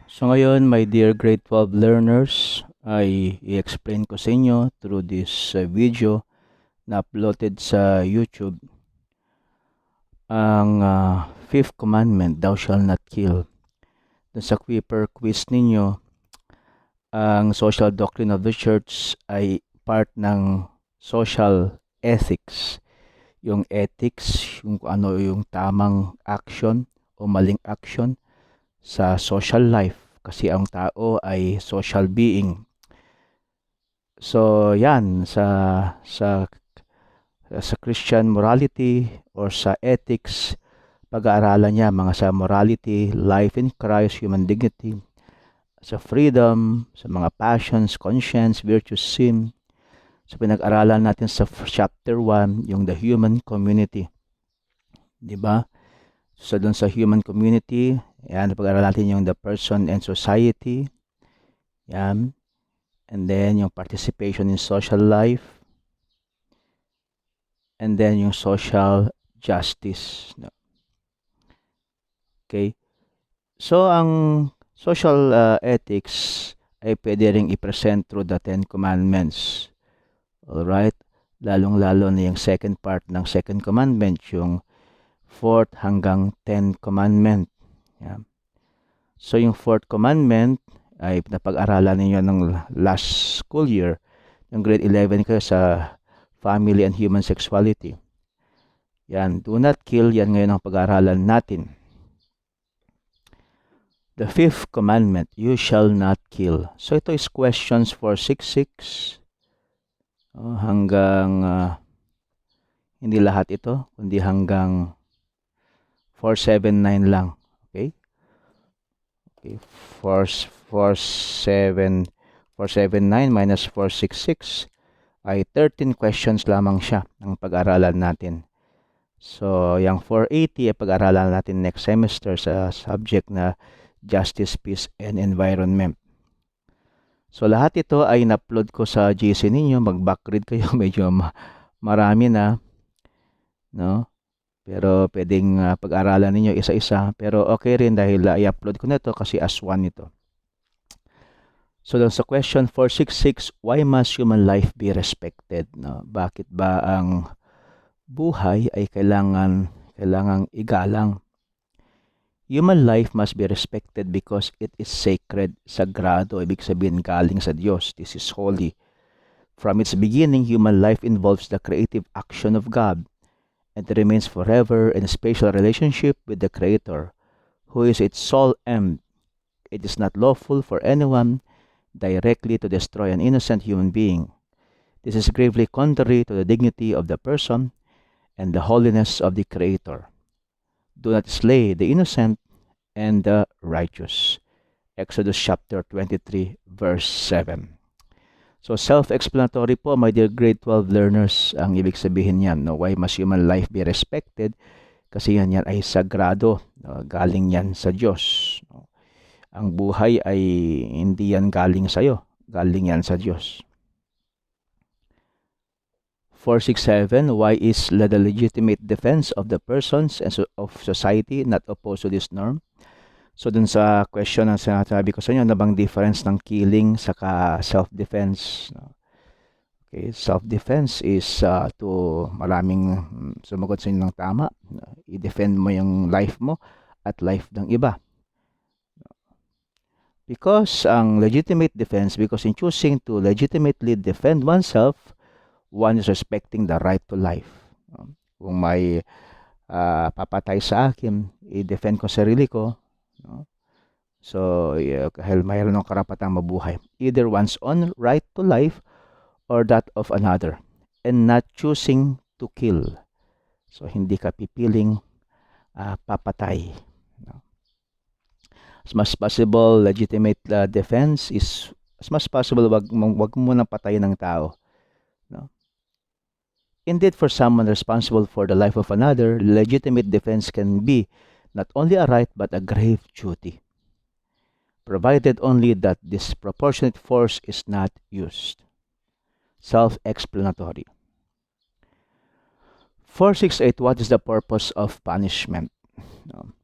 So ngayon, my dear grade 12 learners, ay i-explain ko sa inyo through this video na uploaded sa YouTube ang fifth commandment, thou shalt not kill. Dun sa Quiper quiz ninyo, ang social doctrine of the church ay part ng social ethics. Yung ethics, yung ano yung tamang action o maling action sa social life kasi ang tao ay social being. So yan sa Christian morality or sa ethics, pag-aaralan niya mga sa morality, life in Christ, human dignity, sa freedom, sa mga passions, conscience, virtue, sin. So pinag-aralan natin sa chapter 1 yung the human community. 'Di ba? So doon sa human community, yan pag-aralan natin yung the person and society. Yan. And then yung participation in social life. And then yung social justice. Okay? So ang social ethics ay pwede ring i-present through the 10 commandments. Alright? Lalong-lalo na yung second part ng second commandment, yung 4th hanggang 10 commandment. Yeah. So yung 4th commandment ay napag-aralan ninyo ng last school year, yung grade 11 kayo sa family and human sexuality. Yan, do not kill, yan ngayon ang pag-aralan natin. The 5th commandment, you shall not kill. So ito is questions 466 hanggang hindi lahat ito, kundi hanggang 479 lang. Okay? Okay, 479 minus 466 ay 13 questions lamang siya ang pag-aralan natin. So, yung 480 ay pag-aralan natin next semester sa subject na Justice, Peace, and Environment. So, lahat ito ay in-upload ko sa GC ninyo. Mag-backread kayo. Medyo marami na. No? Pero pwedeng pag-aralan ninyo isa-isa. Pero okay rin dahil i-upload ko na ito kasi as one ito. So, sa question 466, why must human life be respected? No? Bakit ba ang buhay ay kailangang igalang? Human life must be respected because it is sacred, sagrado, ibig sabihin galing sa Diyos. This is holy. From its beginning, human life involves the creative action of God, and it remains forever in a special relationship with the Creator, who is its sole end. It is not lawful for anyone directly to destroy an innocent human being. This is gravely contrary to the dignity of the person and the holiness of the Creator. Do not slay the innocent and the righteous. Exodus chapter 23, verse 7. So self-explanatory po, my dear grade 12 learners, ang ibig sabihin niyan. No? Why must human life be respected? Kasi yan ay sagrado. No? Galing yan sa Diyos. No? Ang buhay ay hindi yan galing sa iyo. Galing yan sa Diyos. 467, why is the legitimate defense of the persons and of society not opposed to this norm? So dun sa question na sinasabi ko sa inyo, na bang difference ng killing sa self-defense? Okay, self-defense is to maraming sumagot sa inyo ng tama. I-defend mo yung life mo at life ng iba. Because ang legitimate defense, because in choosing to legitimately defend oneself, one is respecting the right to life. Kung may papatay sa akin, i-defend ko sarili ko. No? So, dahil mayroon ng karapatang mabuhay. Either one's own right to life or that of another. And not choosing to kill. So, hindi ka pipiling papatay. No? As much possible, legitimate defense is, as much possible, wag mo nang patayin ng tao. No? Indeed, for someone responsible for the life of another, legitimate defense can be not only a right but a grave duty, provided only that disproportionate force is not used. Self-explanatory. 468, what is the purpose of punishment? No.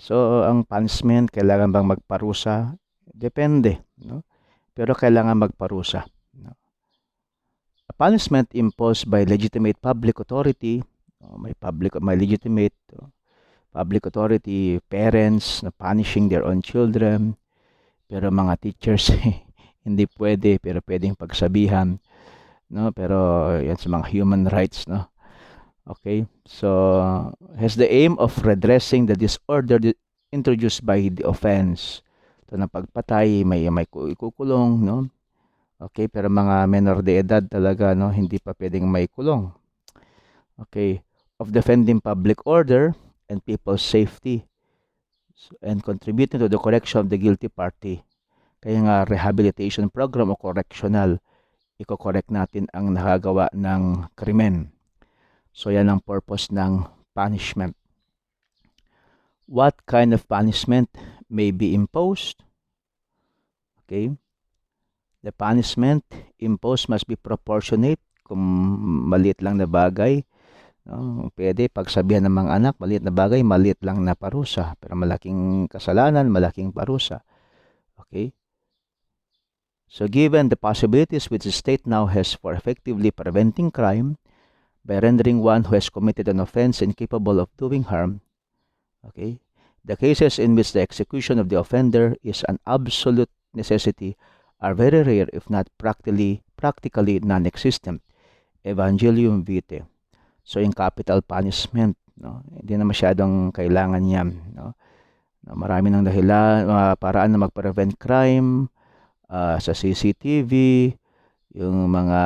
So, ang punishment, kailangan bang magparusa? Depende, no? Pero kailangan magparusa, no? A punishment imposed by legitimate public authority, may legitimate public authority, parents na punishing their own children, pero mga teachers hindi pwede, pero pwedeng pagsabihan, no? Pero yan sa mga human rights, no? Okay, so has the aim of redressing the disorder introduced by the offense. Ito na pagpatay, may ikukulong, no? Okay, pero mga menor de edad talaga, no? Hindi pa pwedeng may kulong. Okay, of defending public order and people's safety and contributing to the correction of the guilty party. Kaya nga rehabilitation program o correctional, iko-correct natin ang nakagawa ng krimen. So yan ang purpose ng punishment. What kind of punishment may be imposed? Okay. The punishment imposed must be proportionate. Kung maliit lang na bagay, no, pwede pagsabihan ng mga anak, maliit na bagay, maliit lang na parusa. Pero malaking kasalanan, malaking parusa. Okay. So given the possibilities which the state now has for effectively preventing crime by rendering one who has committed an offense incapable of doing harm, okay, the cases in which the execution of the offender is an absolute necessity are very rare, if not practically non-existent. Evangelium Vitae. So yung capital punishment, no, hindi na masyadong kailangan yan, no. Marami ng dahilan, paraan na mag-prevent crime, sa CCTV, yung mga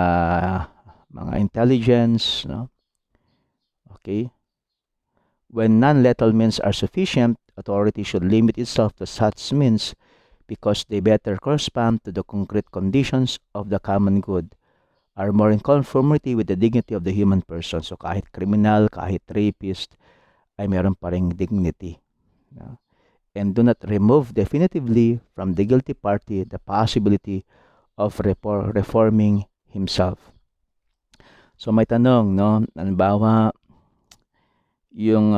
intelligence, no. Okay. When non-lethal means are sufficient, authority should limit itself to such means because they better correspond to the concrete conditions of the common good, are more in conformity with the dignity of the human person. So kahit criminal, kahit rapist, ay meron pa ring dignity, no? And do not remove definitively from the guilty party the possibility of reforming himself. So may tanong, no? Halimbawa, yung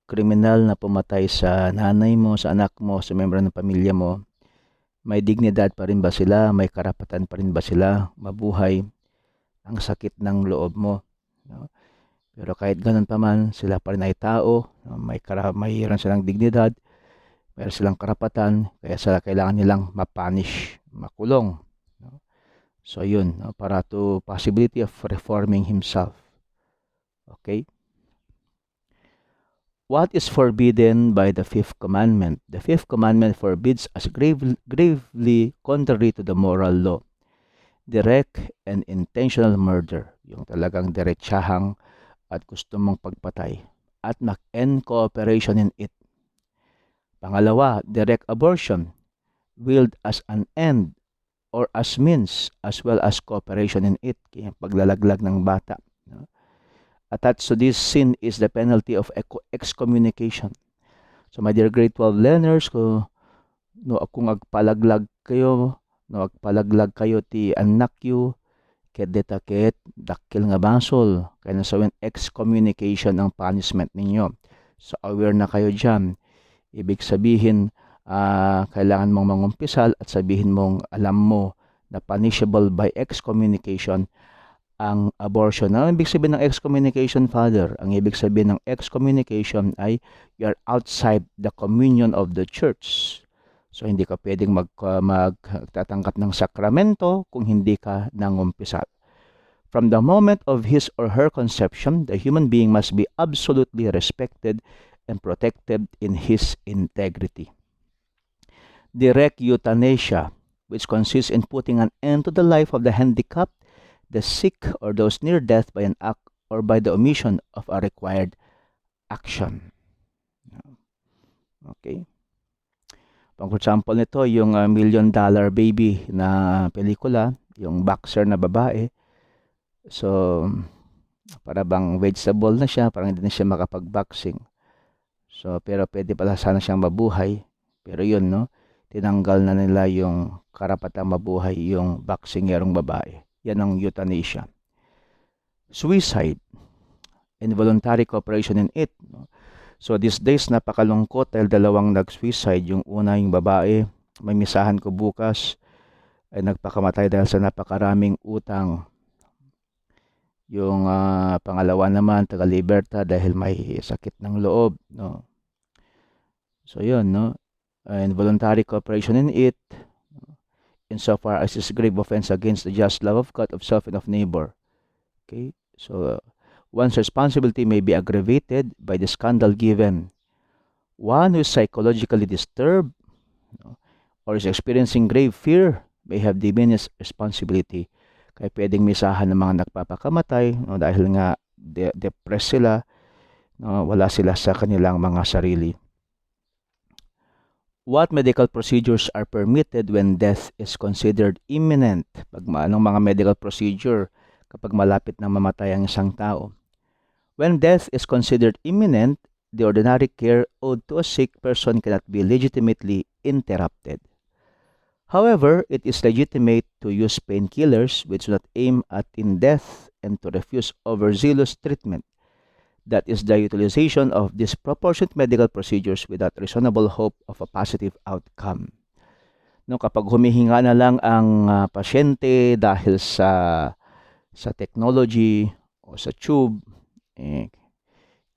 kriminal na pumatay sa nanay mo, sa anak mo, sa membro ng pamilya mo, may dignidad pa rin ba sila? May karapatan pa rin ba sila mabuhay? Ang sakit ng loob mo, no? Pero kahit ganun pa man, sila pa rin ay tao, no? Mayroon silang dignidad, mayroon silang karapatan, kaya kailangan nilang mapunish, makulong, no? So yun, no? Para to possibility of reforming himself. Okay? What is forbidden by the fifth commandment? The fifth commandment forbids as gravely contrary to the moral law. Direct and intentional murder, yung talagang diretsahang at gusto mong pagpatay, at and cooperation in it. Pangalawa, direct abortion, willed as an end or as means, as well as cooperation in it, kaya paglalaglag ng bata, no? Attached to this sin is the penalty of excommunication. So my dear grade 12 learners, kung agpalaglag kayo, ti anak yu, ket detaket, dakil nga basol, kaya nasawin excommunication ang punishment ninyo. So aware na kayo dyan. Ibig sabihin, kailangan mong mangumpisal at sabihin mong alam mo na punishable by excommunication ang abortion. Ang ibig sabihin ng excommunication, Father? Ang ibig sabihin ng excommunication ay you're outside the communion of the church. So hindi ka pwedeng magtatangkap ng sakramento kung hindi ka nangumpisal. From the moment of his or her conception, the human being must be absolutely respected and protected in his integrity. Direct euthanasia, which consists in putting an end to the life of the handicapped, the sick, or those near death by an act or by the omission of a required action. Okay. For example nito, yung $1 Million Baby na pelikula, yung boxer na babae. So, para bang vegetable na siya, parang hindi na siya makapag-boxing. So, pero pwede pala sana siyang mabuhay. Pero yun, no? Tinanggal na nila yung karapatang mabuhay yung boxingerong babae. Yan ang euthanasia. Suicide, involuntary cooperation in it, no? So these days, napakalungkot dahil dalawang nag-suicide. Yung una, yung babae, may misahan ko bukas, ay nagpakamatay dahil sa napakaraming utang. Yung pangalawa naman, taga Liberta, dahil may sakit ng loob, no? So yun, no? And voluntary cooperation in it, insofar as is grave offense against the just love of God, of self, and of neighbor. Okay? So, one's responsibility may be aggravated by the scandal given. One who is psychologically disturbed, no, or is experiencing grave fear may have diminished responsibility. Kaya pwedeng misahan ng mga nagpapakamatay, no, dahil nga depressed sila, no, wala sila sa kanilang mga sarili. What medical procedures are permitted when death is considered imminent? Anong mga medical procedure kapag malapit na mamatay ang isang tao? When death is considered imminent, the ordinary care owed to a sick person cannot be legitimately interrupted. However, it is legitimate to use painkillers which do not aim at in death and to refuse overzealous treatment. That is the utilization of disproportionate medical procedures without reasonable hope of a positive outcome. No, kapag humihinga na lang ang pasyente dahil sa technology o sa tube,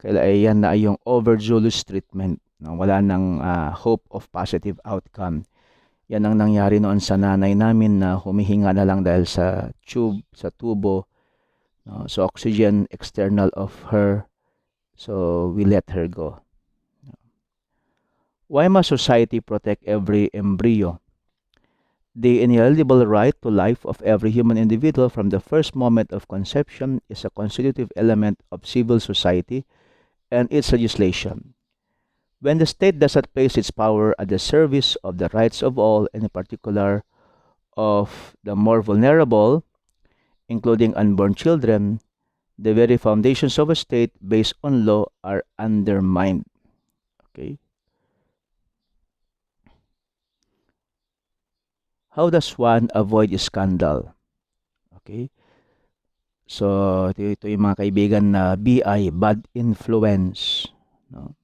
yan na yung overzealous treatment. No, wala nang hope of positive outcome. Yan ang nangyari noon sa nanay namin na humihinga na lang dahil sa tube, sa tubo, no, so oxygen external of her. So, we let her go. Why must society protect every embryo? The inalienable right to life of every human individual from the first moment of conception is a constitutive element of civil society and its legislation. When the state does not place its power at the service of the rights of all, and in particular of the more vulnerable, including unborn children, the very foundations of a state based on law are undermined. Okay? How does one avoid scandal? Okay? So, ito yung mga kaibigan na BI, bad influence. No?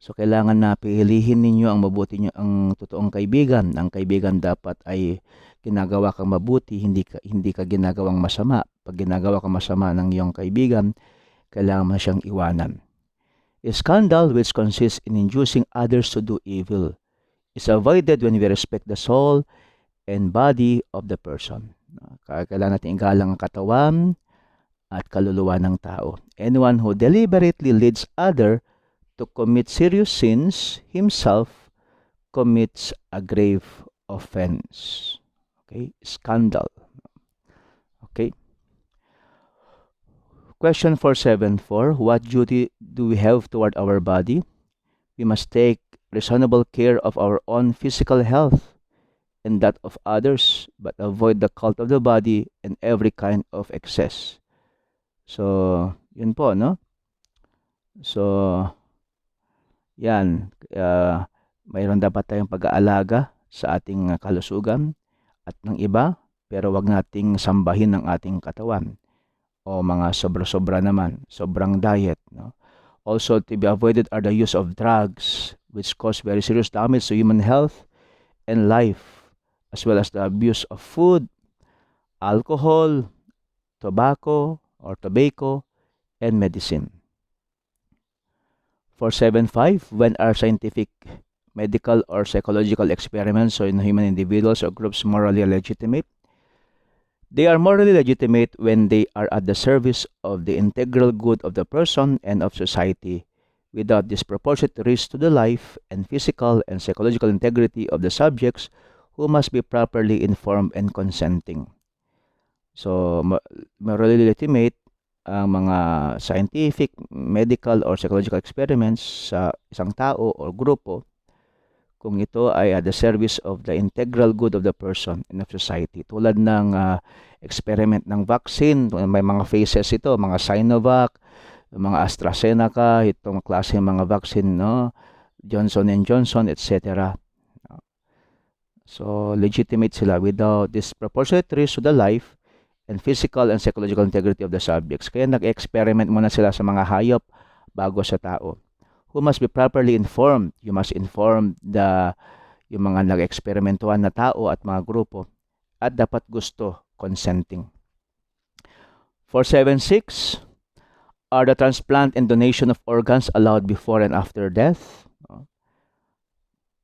So, kailangan na pilihin ninyo ang mabuti nyo, ang totoong kaibigan. Ang kaibigan dapat ay ginagawa kang mabuti, hindi ka ginagawang masama. Pag ginagawa kang masama ng iyong kaibigan, kailangan mo na siyang iwanan. A scandal which consists in inducing others to do evil is avoided when we respect the soul and body of the person. Kailangan natin igalang ang katawan at kaluluwa ng tao. Anyone who deliberately leads other to commit serious sins himself commits a grave offense. Okay? Scandal. Okay? Question 474, what duty do we have toward our body? We must take reasonable care of our own physical health and that of others, but avoid the cult of the body and every kind of excess. So, yun po, no? So, yan. Mayroon dapat tayong pag-aalaga sa ating kalusugan at ng iba, pero wag nating sambahin ang ating katawan. O mga sobra-sobra naman, sobrang diet. No? Also, to be avoided are the use of drugs, which cause very serious damage to human health and life, as well as the abuse of food, alcohol, tobacco, and medicine. 475, when are scientific, medical, or psychological experiments in human individuals or groups morally legitimate? They are morally legitimate when they are at the service of the integral good of the person and of society, without disproportionate risk to the life and physical and psychological integrity of the subjects who must be properly informed and consenting. So, morally legitimate ang mga scientific, medical, or psychological experiments sa isang tao o grupo kung ito ay at the service of the integral good of the person and of society. Tulad ng experiment ng vaccine, may mga phases ito, mga Sinovac, mga AstraZeneca, itong klase ng mga vaccine, no? Johnson & Johnson, etc. So, legitimate sila without disproportionate risk to the life and physical and psychological integrity of the subjects. Kaya nag-experiment muna sila sa mga hayop bago sa tao. who must be properly informed. You must inform yung mga nag-eksperimentuhan na tao at mga grupo, at dapat gusto, consenting. 476, are the transplant and donation of organs allowed before and after death?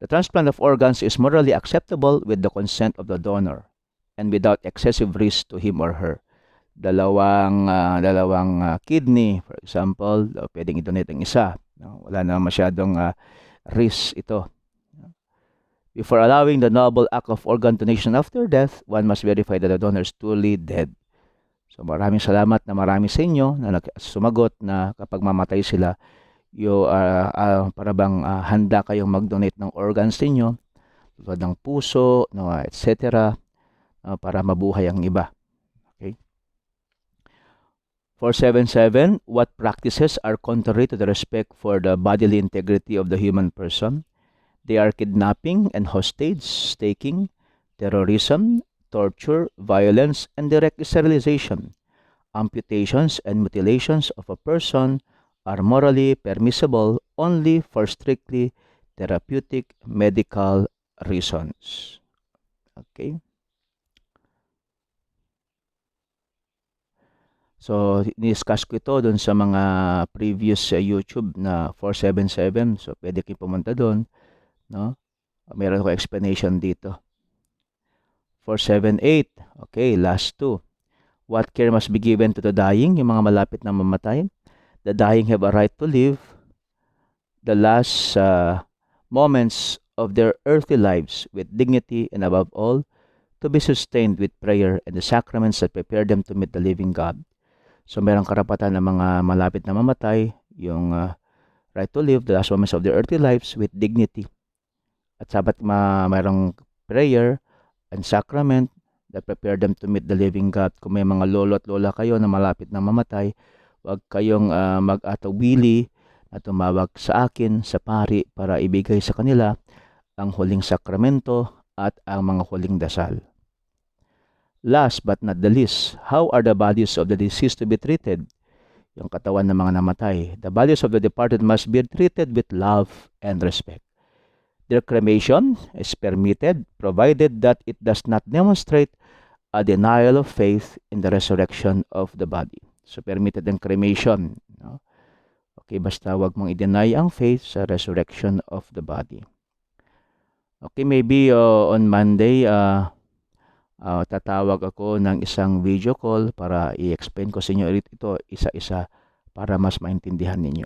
The transplant of organs is morally acceptable with the consent of the donor and without excessive risk to him or her. Dalawang kidney, for example, pwedeng i-donate ang isa. Wala na masyadong risk ito. Before allowing the noble act of organ donation after death, one must verify that the donor is truly dead. So maraming salamat na marami sa inyo na sumagot na kapag mamatay sila, para bang handa kayong mag-donate ng organs ninyo, tulad ng puso, etc., para mabuhay ang iba. Okay? 477, what practices are contrary to the respect for the bodily integrity of the human person? They are kidnapping and hostage-taking, terrorism, torture, violence, and direct sterilization. Amputations and mutilations of a person are morally permissible only for strictly therapeutic medical reasons. Okay? So, ni-discuss ko ito doon sa mga previous YouTube na 477. So, pwede kayo pumunta doon. No? Meron ko explanation dito. 478. Okay, last two. What care must be given to the dying? Yung mga malapit na mamatay. The dying have a right to live the last moments of their earthly lives with dignity and above all, to be sustained with prayer and the sacraments that prepare them to meet the living God. So, merong karapatan ng mga malapit na mamatay, yung right to live the last moments of their earthly lives with dignity. At sapat mayroong prayer and sacrament that prepare them to meet the living God. Kung may mga lolo at lola kayo na malapit na mamatay, huwag kayong mag-atawili na tumawag sa akin, sa pari, para ibigay sa kanila ang huling sakramento at ang mga huling dasal. Last but not the least, how are the bodies of the deceased to be treated? Yung katawan ng mga namatay. The bodies of the departed must be treated with love and respect. Their cremation is permitted, provided that it does not demonstrate a denial of faith in the resurrection of the body. So, permitted ang cremation. No? Okay, basta wag mong i-deny ang faith sa resurrection of the body. Okay, maybe on Monday, tatawag ako ng isang video call para i-explain ko sa inyo ito isa-isa para mas maintindihan ninyo.